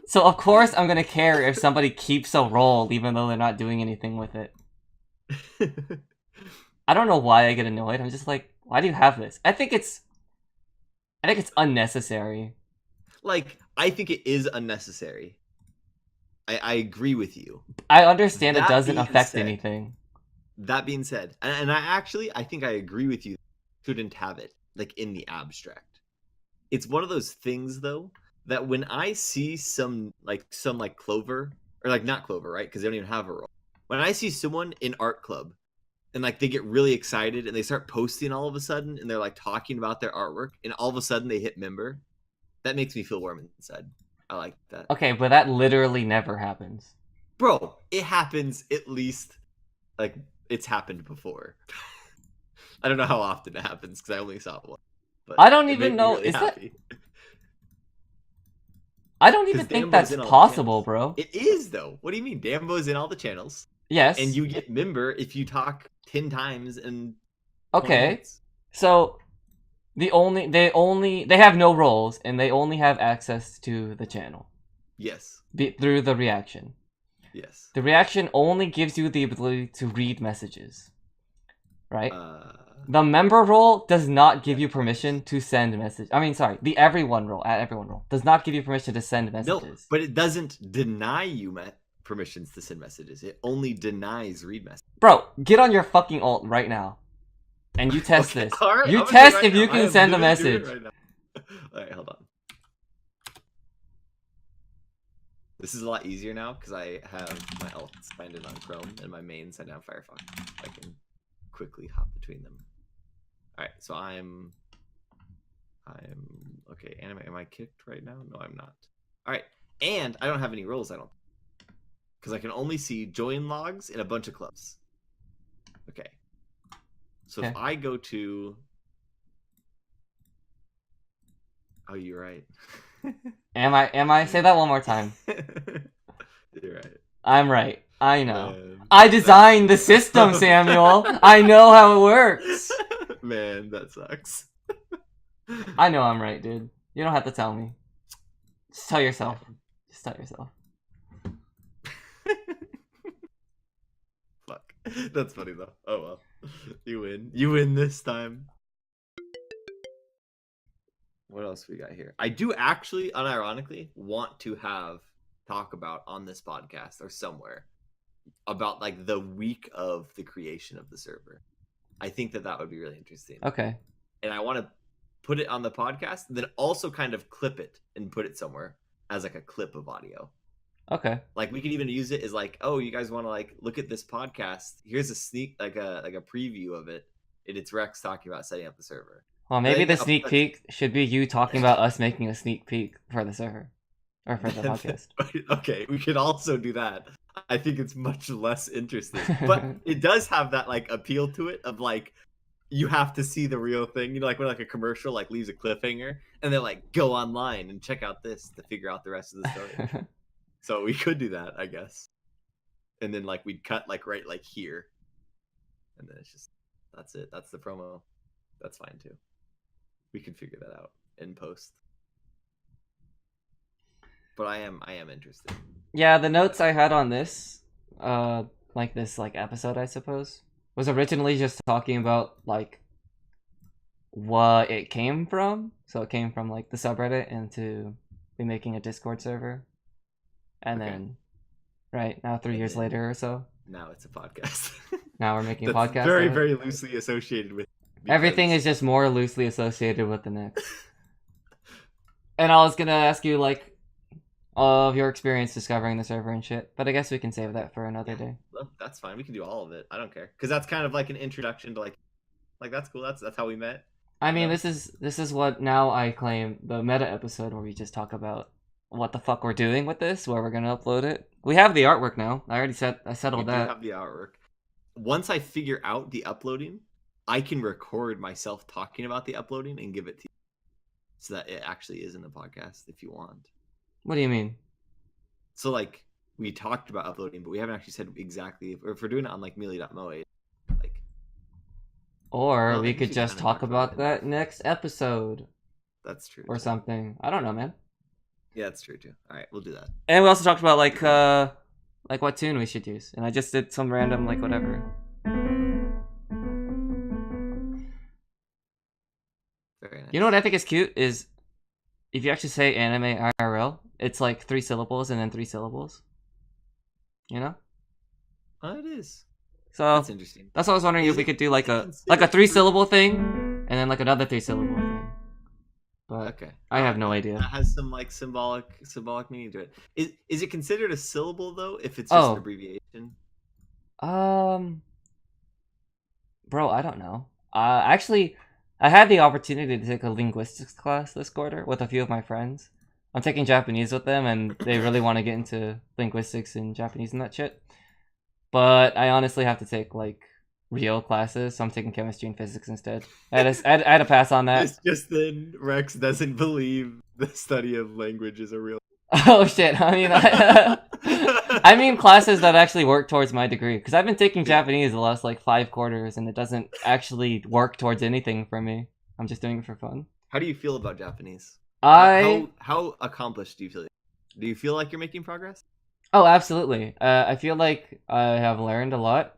So of course I'm gonna care if somebody keeps a role even though they're not doing anything with it. I don't know why I get annoyed. I'm just like, why do you have this? I think it's unnecessary. Like, I think it is unnecessary. I agree with you. I understand it That doesn't being affect said, anything. That being said, and I think I agree with you. Shouldn't have it like in the abstract. It's one of those things though that when I see some Clover or like not Clover, right? Because they don't even have a role. When I see someone in art club and like they get really excited and they start posting all of a sudden and they're like talking about their artwork and all of a sudden they hit member, that makes me feel warm inside. I like that. Okay, but that literally never happens. Bro, it happens at least like it's happened before. I don't know how often it happens because I only saw it once. But I don't it even made me know. really Is that? happy. I don't even Because think Dambo's that's in all the possible, channels. bro. It is though. What do you mean? Dambo's in all the channels. Yes. And you get member if you talk 10 times in 20 Okay. minutes. So they have no roles and they only have access to the channel. Yes. Through the reaction. Yes. The reaction only gives you the ability to read messages. Right? The member role does not give you permission to send messages. I mean, sorry, the everyone role does not give you permission to send messages. No, but it doesn't deny you permissions to send messages. It only denies read messages. Bro, get on your fucking alt right now. And you test Okay, this. all right, You I'm gonna do test it right if you now. can send a literally doing it message. right now. All right, hold on. This is a lot easier now because I have my alt signed in on Chrome and my main signed on Firefox. I can quickly hop between them. All right, so I'm okay. Am I kicked right now? No, I'm not. All right, and I don't have any roles. I don't, because I can only see join logs in a bunch of clubs. Okay, so Okay. if I go to, oh, you're right. Am I? Say that one more time. You're right. I'm right. I know. Man, I designed the system, Samuel. I know how it works. Man, that sucks. I know I'm right, dude. You don't have to tell me. Just tell yourself. Just tell yourself. Fuck. That's funny though. Oh well. You win. You win this time. What else we got here? I do actually, unironically, want to talk about on this podcast or somewhere about like the week of the creation of the server. I think that would be really interesting. Okay. And I want to put it on the podcast, then also kind of clip it and put it somewhere as like a clip of audio. Okay. Like we could even use it as like, oh, you guys want to like look at this podcast? Here's a sneak, like a preview of it. And it's Rex talking about setting up the server. Well, maybe the sneak peek should be you talking about us making a sneak peek for the server or for the podcast. Okay, we could also do that. I think it's much less interesting, but it does have that like appeal to it of like you have to see the real thing. You know, like when like a commercial like leaves a cliffhanger and they're like, go online and check out this to figure out the rest of the story. So we could do that, I guess. And then like we'd cut like right like here. And then it's just that's it. That's the promo. That's fine too. We can figure that out in post. But I am interested. Yeah, the notes I had on this like this like episode, I suppose, was originally just talking about like what it came from. So it came from like the subreddit into be making a Discord server. And then right now 3 years later or so. Now it's a podcast. Now we're making a podcast. Very, very loosely associated with everything is just more loosely associated with the next. And I was gonna ask you like of your experience discovering the server and shit, but I guess we can save that for another day. Well, that's fine. We can do all of it. I don't care because that's kind of like an introduction to like that's cool. That's how we met. I mean, this is what now I claim the meta episode where we just talk about what the fuck we're doing with this, where we're gonna upload it. We have the artwork now. I settled that. We do have the artwork. Once I figure out the uploading, I can record myself talking about the uploading and give it to you, so that it actually is in the podcast if you want. What do you mean? So like we talked about uploading, but we haven't actually said exactly if we're doing it on like mealy.moe. Like, or we could just talk about that next episode. That's true. Or something. I don't know, man. Yeah, that's true too. All right, we'll do that. And we also talked about like what tune we should use, and I just did some random like whatever. Very nice. You know what I think is cute is if you actually say anime IRL, it's like 3 syllables and then 3 syllables. You know? Oh, it is. So that's interesting. That's what I was wondering if we could do like a 3-syllable thing and then like another 3-syllable thing. But okay. I have no idea. That has some like symbolic meaning to it. Is it considered a syllable though if it's just an abbreviation? Bro, I don't know. Actually, I had the opportunity to take a linguistics class this quarter with a few of my friends. I'm taking Japanese with them, and they really want to get into linguistics and Japanese and that shit. But I honestly have to take like real classes, so I'm taking chemistry and physics instead. I had to pass on that. It's just then Rex doesn't believe the study of language is a real. Oh shit! I mean, I mean classes that actually work towards my degree, because I've been taking Japanese the last like 5 quarters, and it doesn't actually work towards anything for me. I'm just doing it for fun. How do you feel about Japanese? How accomplished do you feel? Do you feel like you're making progress? Oh, absolutely. I feel like I have learned a lot,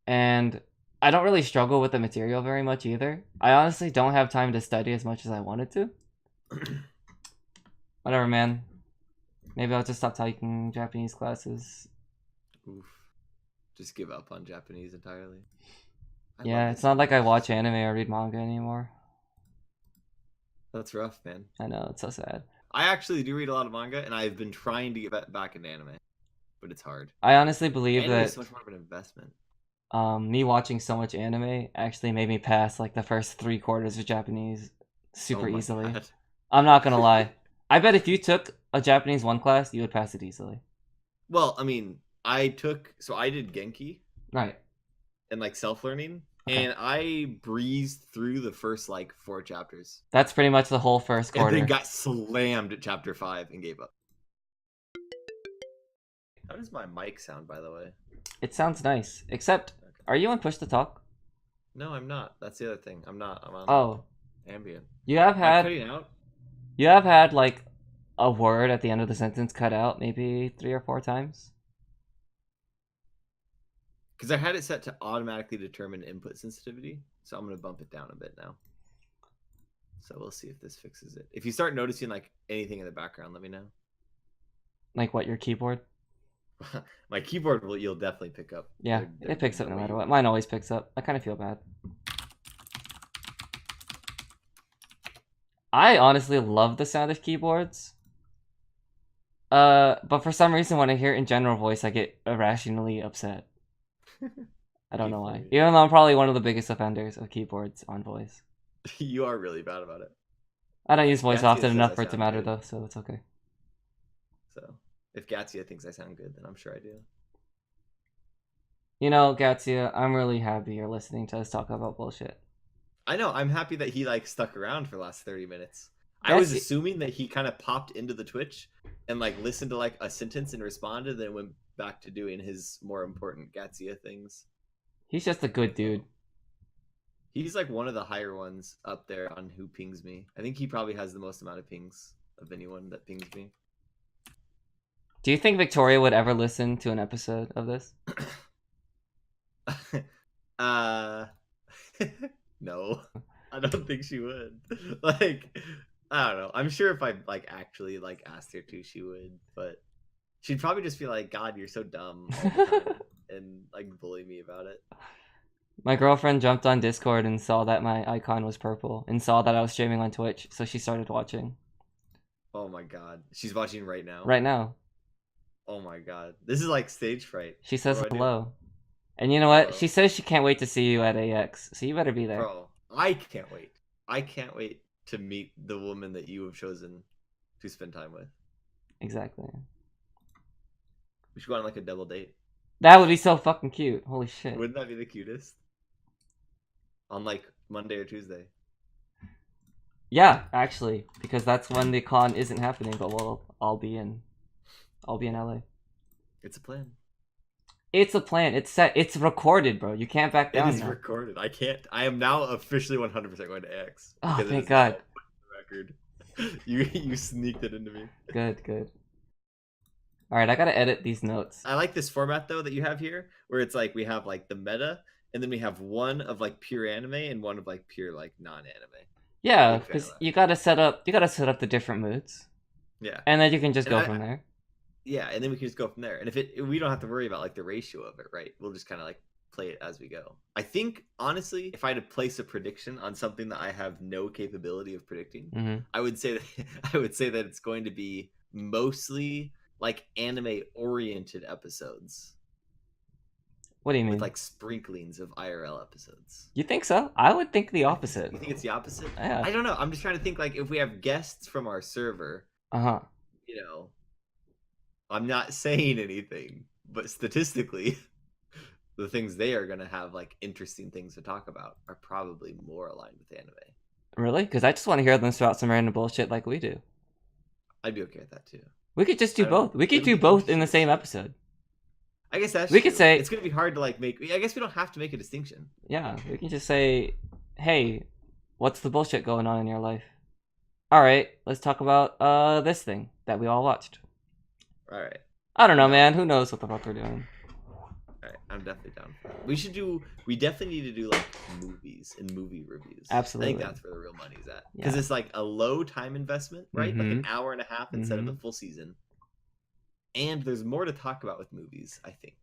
and I don't really struggle with the material very much either. I honestly don't have time to study as much as I wanted to. Whatever, man. Maybe I'll just stop taking Japanese classes. Oof. Just give up on Japanese entirely. Yeah, it's not like I watch anime or read manga anymore. That's rough, man. I know, it's so sad. I actually do read a lot of manga, and I've been trying to get back into anime, but it's hard. I honestly believe anime that is so much more of an investment. Me watching so much anime actually made me pass like the first 3 quarters of Japanese super easily. God. I'm not gonna lie. I bet if you took a Japanese 1 class, you would pass it easily. Well, I mean, I did Genki. Right. And like self-learning. Okay. And I breezed through the first like 4 chapters. That's pretty much the whole first quarter. And then got slammed at chapter 5 and gave up. How does my mic sound, by the way? It sounds nice. Except, are you on push to talk? No, I'm not. That's the other thing. I'm not. I'm on ambient. You have had. Cutting out? You have had like a word at the end of the sentence cut out maybe 3 or 4 times. Because I had it set to automatically determine input sensitivity, so I'm gonna bump it down a bit now. So we'll see if this fixes it. If you start noticing like anything in the background, let me know. Like what, your keyboard? My keyboard you'll definitely pick up. Yeah, it picks up no matter what. Mine always picks up. I kind of feel bad. I honestly love the sound of keyboards. But for some reason, when I hear it in general voice, I get irrationally upset. I don't know why. Even though I'm probably one of the biggest offenders of keyboards on voice. You are really bad about it. I don't use voice Gatsia often says enough I for it to sound matter, good. though, so it's okay. So if Gatsia thinks I sound good, then I'm sure I do. You know, Gatsia, I'm really happy you're listening to us talk about bullshit. I know. I'm happy that he like stuck around for the last 30 minutes. I was assuming that he kind of popped into the Twitch and like listened to like a sentence and responded, then went back to doing his more important Gatsia things. He's just a good dude. He's like one of the higher ones up there on who pings me. I think he probably has the most amount of pings of anyone that pings me. Do you think Victoria would ever listen to an episode of this? No. I don't think she would. Like, I don't know. I'm sure if I like actually like asked her to, she would, but she'd probably just be like, "God, you're so dumb," all the time, and like bully me about it. My girlfriend jumped on Discord and saw that my icon was purple and saw that I was streaming on Twitch, so she started watching. Oh my God, she's watching right now. Right now. Oh my God, this is like stage fright. She says What do I do? hello. And you know what? Hello. She says she can't wait to see you at AX, so you better be there. Bro, I can't wait. I can't wait to meet the woman that you have chosen to spend time with. Exactly. We should go on like a double date. That would be so fucking cute. Holy shit. Wouldn't that be the cutest? On like Monday or Tuesday. Yeah, actually, because that's when the con isn't happening, but I'll be in LA. It's a plan. It's a plan. It's set. It's recorded, bro. You can't back down. It is now. recorded. I can't. I am now officially 100% going to X. Oh, because it thank is God. now put in the record. You sneaked it into me. Good. All right, I gotta edit these notes. I like this format though that you have here, where it's like we have like the meta, and then we have one of like pure anime and one of like pure like non-anime. Yeah, because you gotta set up the different moods. Yeah. And then you can just go from there. Yeah, and then we can just go from there. And if we don't have to worry about like the ratio of it, right? We'll just kind of like play it as we go. I think honestly, if I had to place a prediction on something that I have no capability of predicting, I would say that it's going to be mostly like anime oriented episodes. What do you mean? With like sprinklings of IRL episodes. You think so? I would think the opposite. You think it's the opposite? Yeah. I don't know. I'm just trying to think like if we have guests from our server, you know, I'm not saying anything, but statistically, the things they are going to have like interesting things to talk about are probably more aligned with anime. Really? Because I just want to hear them spout some random bullshit like we do. I'd be okay with that too. We could just do both. We could do both in the same episode. I guess that's we could say it's going to be hard to like make. I guess we don't have to make a distinction. Yeah, we can just say, "Hey, what's the bullshit going on in your life?" All right, let's talk about this thing that we all watched. All right. I don't know, man. Who knows what the fuck we're doing? All right, I'm definitely down for that. We definitely need to do like movies and movie reviews. Absolutely. I think that's where the real money's at. Because it's like a low time investment, right? Like an hour and a half instead of the full season. And there's more to talk about with movies, I think.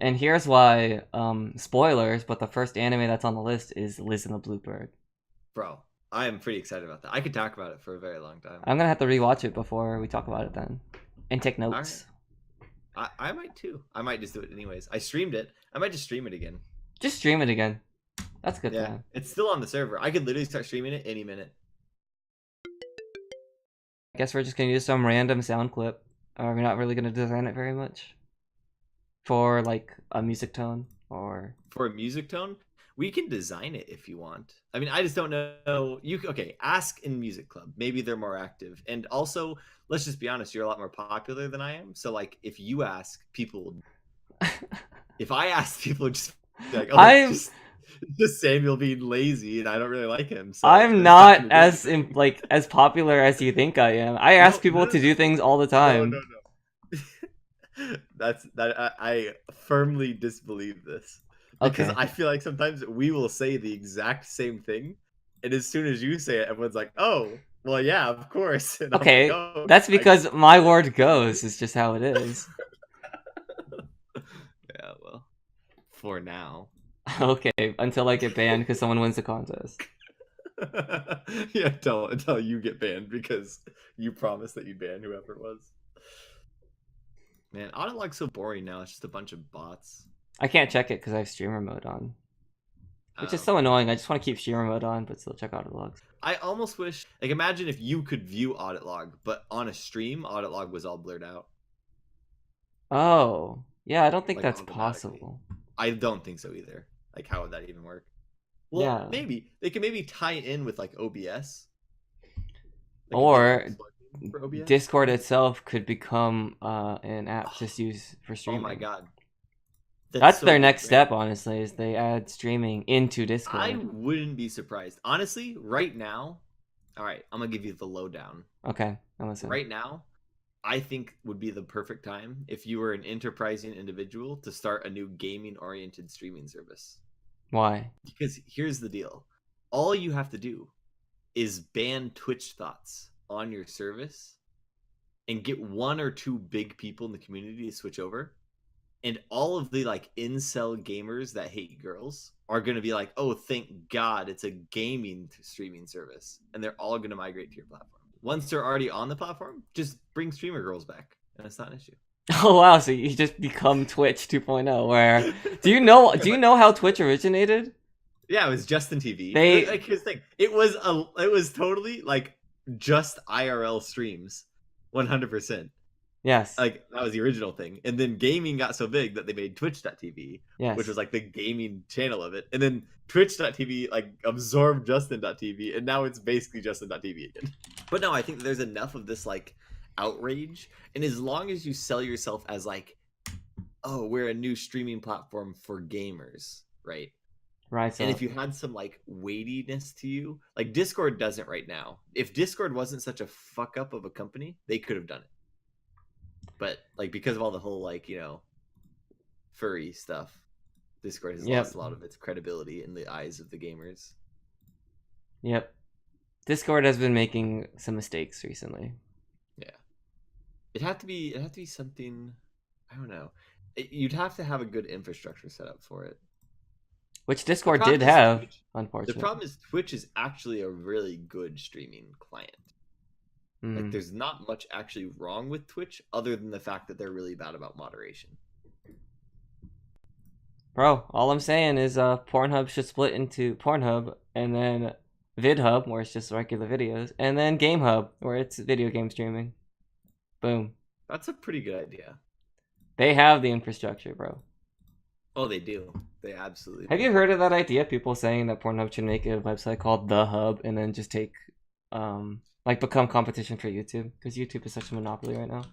And here's why, spoilers, but the first anime that's on the list is Liz and the Bluebird. Bro, I am pretty excited about that. I could talk about it for a very long time. I'm gonna have to rewatch it before we talk about it then. And take notes. Right. I might too. I might just do it anyways. I streamed it. I might just stream it again. Just stream it again. That's good. Yeah, it's still on the server. I could literally start streaming it any minute. I guess we're just gonna use some random sound clip. We're not really gonna design it very much. For like a music tone or... For a music tone? We can design it if you want. I mean, I just don't know. Okay, ask in Music Club. Maybe they're more active. And also, let's just be honest, you're a lot more popular than I am. So like, if you ask, people... if I ask, people just be like, oh, it's just Samuel being lazy and I don't really like him. So I'm not as as popular as you think I am. I ask people to do things all the time. No. I firmly disbelieve this. Because I feel like sometimes we will say the exact same thing, and as soon as you say it, everyone's like, "Oh, well, yeah, of course." And okay, like, oh, that's because my word goes. It's just how it is. Yeah, well, for now. Okay, until I get banned because someone wins the contest. Yeah, until you get banned because you promised that you'd ban whoever it was. Man, audit log's so boring now. It's just a bunch of bots. I can't check it because I have streamer mode on, which is Um, so annoying. I just want to keep streamer mode on, but still check audit logs. I almost wish, like, imagine if you could view audit log, but on a stream, audit log was all blurred out. Oh, yeah, I don't think Like, that's automatically. possible. I don't think so either. Like, how would that even work? Well, Yeah. maybe they can maybe tie it in with like OBS, like Or for OBS. Discord itself could become an app just used for Oh streaming. my god, That's so their next great. step, honestly, is they add streaming into Discord. I wouldn't be surprised, honestly. Right now, all right, I'm gonna give you the lowdown. Okay, I'm listening. Right now, I think would be the perfect time if you were an enterprising individual to start a new gaming-oriented streaming service. Why? Because here's the deal. All you have to do is ban Twitch thoughts on your service and get one or two big people in the community to switch over. And all of the like incel gamers that hate girls are going to be like, oh, thank God it's a gaming streaming service. And they're all going to migrate to your platform. Once they're already on the platform, just bring streamer girls back. And it's not an issue. Oh wow, so you just become Twitch 2.0 where do you know how Twitch originated? Yeah, it was Justin TV. They like here's the thing. It was totally like just IRL streams. 100%. Yes. Like that was the original thing. And then gaming got so big that they made twitch.tv, Yes. which was like the gaming channel of it. And then twitch.tv like absorbed justin.tv, and now it's basically justin.tv again. But no, I think there's enough of this like outrage, and as long as you sell yourself as like, oh, we're a new streaming platform for gamers, right? Right. And if you had some like weightiness to you, like Discord doesn't right now. If Discord wasn't such a fuck up of a company, they could have done it. But like because of all the whole like, you know, furry stuff, Discord has lost a lot of its credibility in the eyes of the gamers. Yep. Discord has been making some mistakes recently. Yeah. It had to be something, I don't know. You'd have to have a good infrastructure set up for it. Which Discord did have, Twitch, unfortunately. The problem is Twitch is actually a really good streaming client. Like, there's not much actually wrong with Twitch other than the fact that they're really bad about moderation. Bro, all I'm saying is Pornhub should split into Pornhub and then VidHub, where it's just regular videos, and then GameHub, where it's video game streaming. Boom. That's a pretty good idea. They have the infrastructure, bro. Oh, they do. They absolutely do. Have you heard of that idea? People saying that Pornhub should make a website called The Hub and then just take, like, become competition for YouTube? Because YouTube is such a monopoly right now.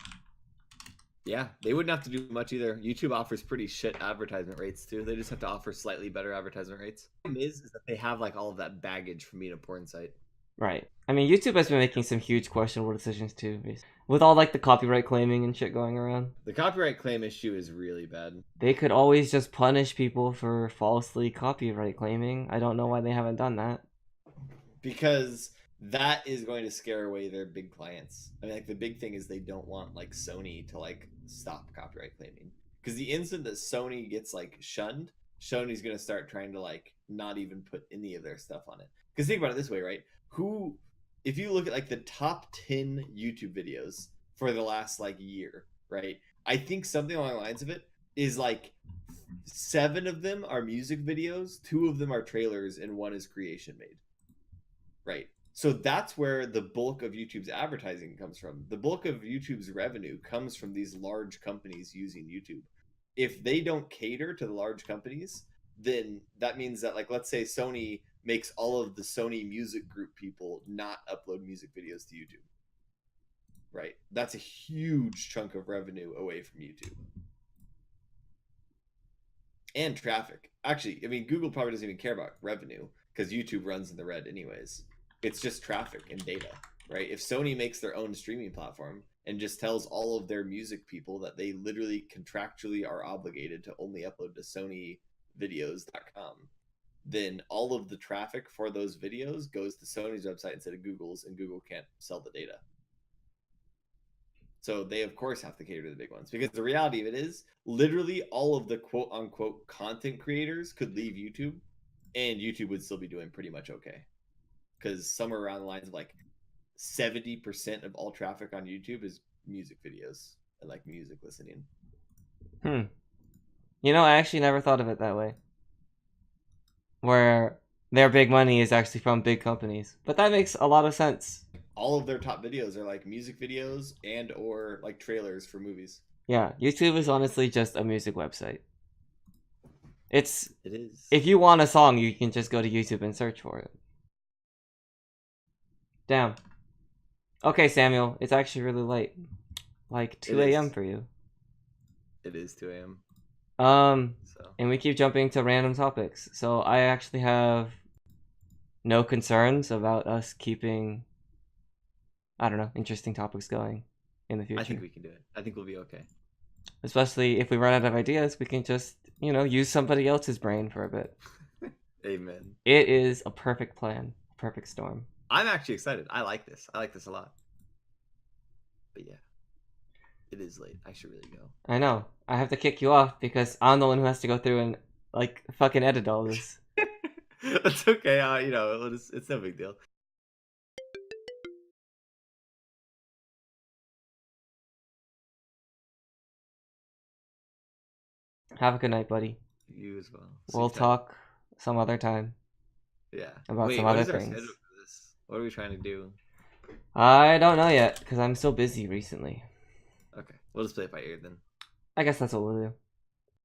Yeah, they wouldn't have to do much either. YouTube offers pretty shit advertisement rates too. They just have to offer slightly better advertisement rates. The problem is that they have like all of that baggage from being a porn site. Right. I mean, YouTube has been making some huge questionable decisions too, with all like the copyright claiming and shit going around. The copyright claim issue is really bad. They could always just punish people for falsely copyright claiming. I don't know why they haven't done that. Because that is going to scare away their big clients. I mean, like the big thing is they don't want like Sony to like stop copyright claiming. Because the instant that Sony gets like shunned, Sony's going to start trying to like not even put any of their stuff on it. Because think about it this way, right? If you look at like the top 10 YouTube videos for the last like year, right? I think something along the lines of it is like 7 of them are music videos, 2 of them are trailers, and 1 is creation made. Right. So that's where the bulk of YouTube's advertising comes from. The bulk of YouTube's revenue comes from these large companies using YouTube. If they don't cater to the large companies, then that means that, like, let's say Sony makes all of the Sony Music Group people not upload music videos to YouTube. Right? That's a huge chunk of revenue away from YouTube. And traffic. Actually, I mean, Google probably doesn't even care about revenue because YouTube runs in the red anyways. It's just traffic and data, right? If Sony makes their own streaming platform and just tells all of their music people that they literally contractually are obligated to only upload to sonyvideos.com, then all of the traffic for those videos goes to Sony's website instead of Google's, and Google can't sell the data. So they, of course, have to cater to the big ones, because the reality of it is literally all of the quote-unquote content creators could leave YouTube, and YouTube would still be doing pretty much okay. because somewhere around the lines of like 70% of all traffic on YouTube is music videos and like music listening. Hmm. You know, I actually never thought of it that way. Where their big money is actually from big companies. But that makes a lot of sense. All of their top videos are like music videos and or like trailers for movies. Yeah, YouTube is honestly just a music website. It is. If you want a song, you can just go to YouTube and search for it. Damn. Okay, Samuel, it's actually really late. Like 2 a.m. for you. It is 2 a.m. So. And we keep jumping to random topics. So I actually have no concerns about us keeping, I don't know, interesting topics going in the future. I think we can do it. I think we'll be okay. Especially if we run out of ideas, we can just, use somebody else's brain for a bit. Amen. It is a perfect plan, a perfect storm. I'm actually excited. I like this. I like this a lot. But yeah, it is late. I should really go. I know. I have to kick you off because I'm the one who has to go through and fucking edit all this. That's okay. It's no big deal. Have a good night, buddy. You as well. We'll talk some other time. Yeah. About some other things. Our schedule for this? What are we trying to do? I don't know yet because I'm so busy recently. Okay. We'll just play it by ear then. I guess that's what we'll do.